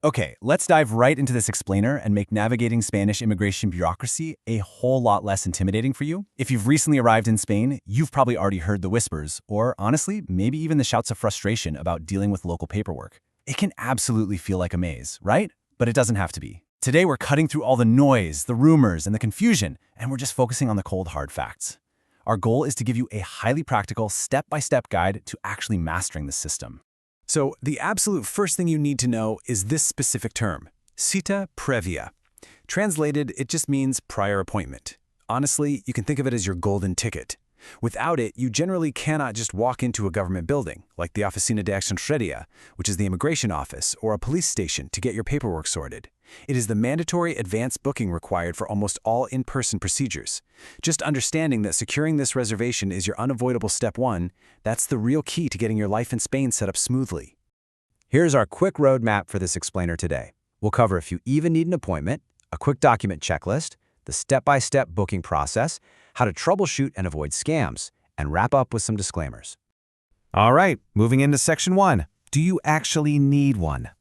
Okay, let's dive right into this explainer and make navigating Spanish immigration bureaucracy a whole lot less intimidating for you. If you've recently arrived in Spain, you've probably already heard the whispers, or honestly, maybe even the shouts of frustration about dealing with local paperwork. It can absolutely feel like a maze, right? But it doesn't have to be. Today, we're cutting through all the noise, the rumors, and the confusion, and we're just focusing on the cold, hard facts. Our goal is to give you a highly practical, step-by-step guide to actually mastering the system. So, the absolute first thing you need to know is this specific term, cita previa. Translated, it just means prior appointment. Honestly, you can think of it as your golden ticket. Without it, you generally cannot just walk into a government building, like the Oficina de Extranjeria, which is the immigration office, or a police station to get your paperwork sorted. It is the mandatory advance booking required for almost all in-person procedures. Just understanding that securing this reservation is your unavoidable step one, that's the real key to getting your life in Spain set up smoothly. Here's our quick roadmap for this explainer today. We'll cover if you even need an appointment, a quick document checklist, the step-by-step booking process, how to troubleshoot and avoid scams, and wrap up with some disclaimers. All right, moving into section 1. Do you actually need one?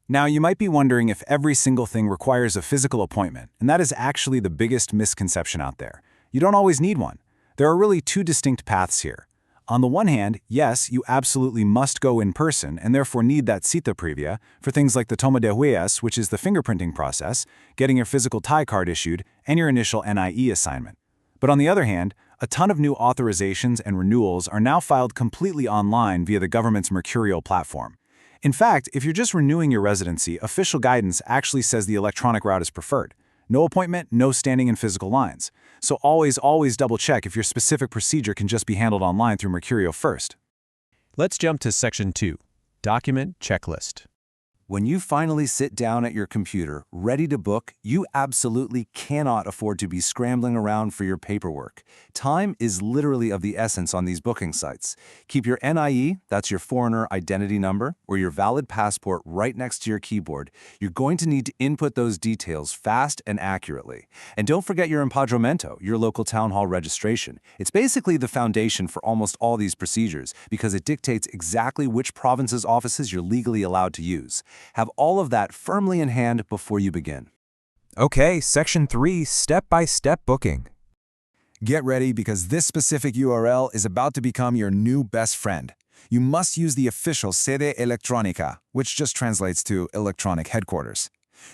Now, you might be wondering if every single thing requires a physical appointment, and that is actually the biggest misconception out there. You don't always need one. There are really two distinct paths here. On the one hand, yes, you absolutely must go in person and therefore need that cita previa for things like the toma de huellas, which is the fingerprinting process, getting your physical tie card issued, and your initial NIE assignment. But on the other hand, a ton of new authorizations and renewals are now filed completely online via the government's Mercurial platform. In fact, if you're just renewing your residency, official guidance actually says the electronic route is preferred. No appointment, no standing in physical lines. So always double-check if your specific procedure can just be handled online through Mercurial first. Let's jump to section 2, document checklist. When you finally sit down at your computer, ready to book, you absolutely cannot afford to be scrambling around for your paperwork. Time is literally of the essence on these booking sites. Keep your NIE, that's your foreigner identity number, or your valid passport right next to your keyboard. You're going to need to input those details fast and accurately. And don't forget your empadronamiento, your local town hall registration. It's basically the foundation for almost all these procedures because it dictates exactly which province's offices you're legally allowed to use. Have all of that firmly in hand before you begin. Okay, section 3, step-by-step booking. Get ready because this specific URL is about to become your new best friend. You must use the official sede electrónica, which just translates to electronic headquarters.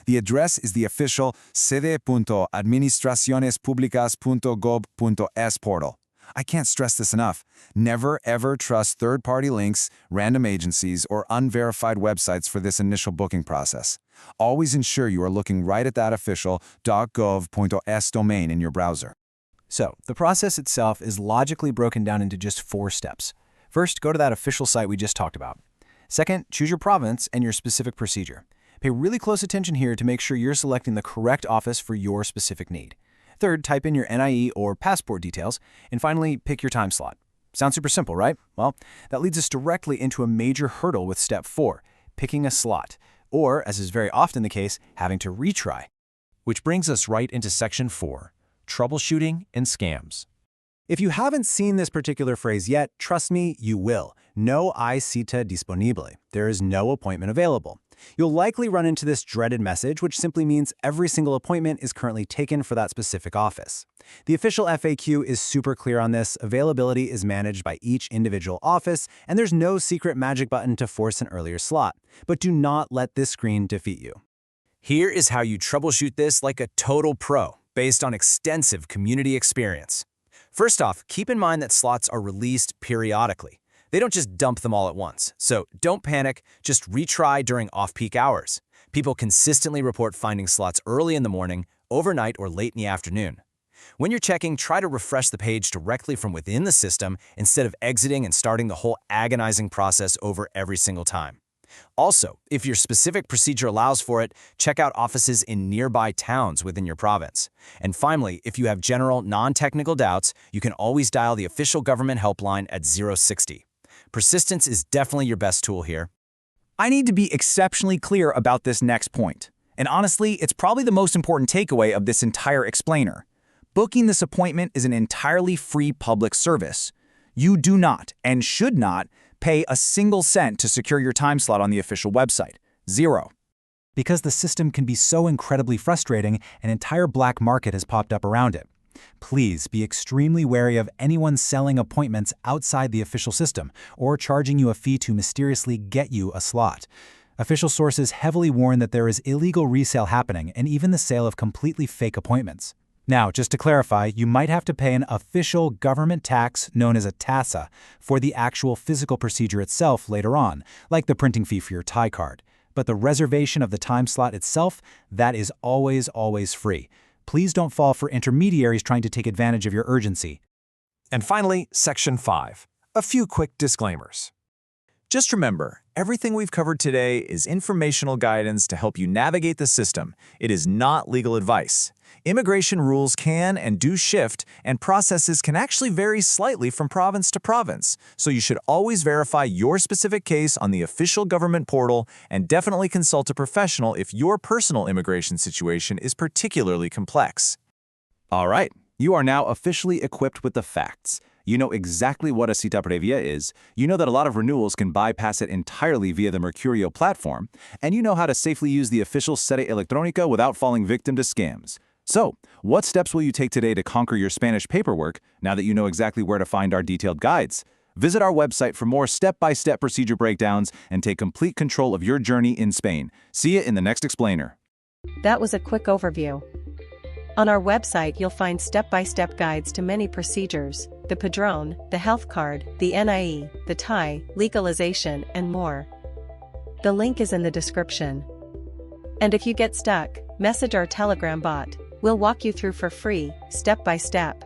The address is the official sede.administracionespublicas.gob.es portal. I can't stress this enough. Never, ever trust third-party links, random agencies, or unverified websites for this initial booking process. Always ensure you are looking right at that official .gov.es domain in your browser. So, the process itself is logically broken down into just 4 steps. First, go to that official site we just talked about. Second, choose your province and your specific procedure. Pay really close attention here to make sure you're selecting the correct office for your specific need. Third, type in your NIE or passport details. And finally, pick your time slot. Sounds super simple, right? Well, that leads us directly into a major hurdle with step 4, picking a slot, or, as is very often the case, having to retry. Which brings us right into section 4, troubleshooting and scams. If you haven't seen this particular phrase yet, trust me, you will. No hay cita disponible. There is no appointment available. You'll likely run into this dreaded message, which simply means every single appointment is currently taken for that specific office. The official FAQ is super clear on this. Availability is managed by each individual office, and there's no secret magic button to force an earlier slot. But do not let this screen defeat you. Here is how you troubleshoot this like a total pro, based on extensive community experience. First off, keep in mind that slots are released periodically. They don't just dump them all at once, so don't panic, just retry during off-peak hours. People consistently report finding slots early in the morning, overnight, or late in the afternoon. When you're checking, try to refresh the page directly from within the system instead of exiting and starting the whole agonizing process over every single time. Also, if your specific procedure allows for it, check out offices in nearby towns within your province. And finally, if you have general, non-technical doubts, you can always dial the official government helpline at 060. Persistence is definitely your best tool here. I need to be exceptionally clear about this next point. And honestly, it's probably the most important takeaway of this entire explainer. Booking this appointment is an entirely free public service. You do not and should not pay a single cent to secure your time slot on the official website. Zero. Because the system can be so incredibly frustrating, an entire black market has popped up around it. Please be extremely wary of anyone selling appointments outside the official system or charging you a fee to mysteriously get you a slot. Official sources heavily warn that there is illegal resale happening and even the sale of completely fake appointments. Now, just to clarify, you might have to pay an official government tax known as a TASA for the actual physical procedure itself later on, like the printing fee for your Thai card. But the reservation of the time slot itself, that is always free. Please don't fall for intermediaries trying to take advantage of your urgency. And finally, Section 5. A few quick disclaimers. Just remember, everything we've covered today is informational guidance to help you navigate the system. It is not legal advice. Immigration rules can and do shift, and processes can actually vary slightly from province to province, so you should always verify your specific case on the official government portal and definitely consult a professional if your personal immigration situation is particularly complex. All right, you are now officially equipped with the facts. You know exactly what a cita previa is, you know that a lot of renewals can bypass it entirely via the Mercurio platform, and you know how to safely use the official Sede Electrónica without falling victim to scams. So, what steps will you take today to conquer your Spanish paperwork now that you know exactly where to find our detailed guides? Visit our website for more step-by-step procedure breakdowns and take complete control of your journey in Spain. See you in the next explainer. That was a quick overview. On our website you'll find step-by-step guides to many procedures, the Padrón, the health card, the NIE, the Thai, legalization, and more. The link is in the description. And if you get stuck, message our Telegram bot. We'll walk you through for free, step by step.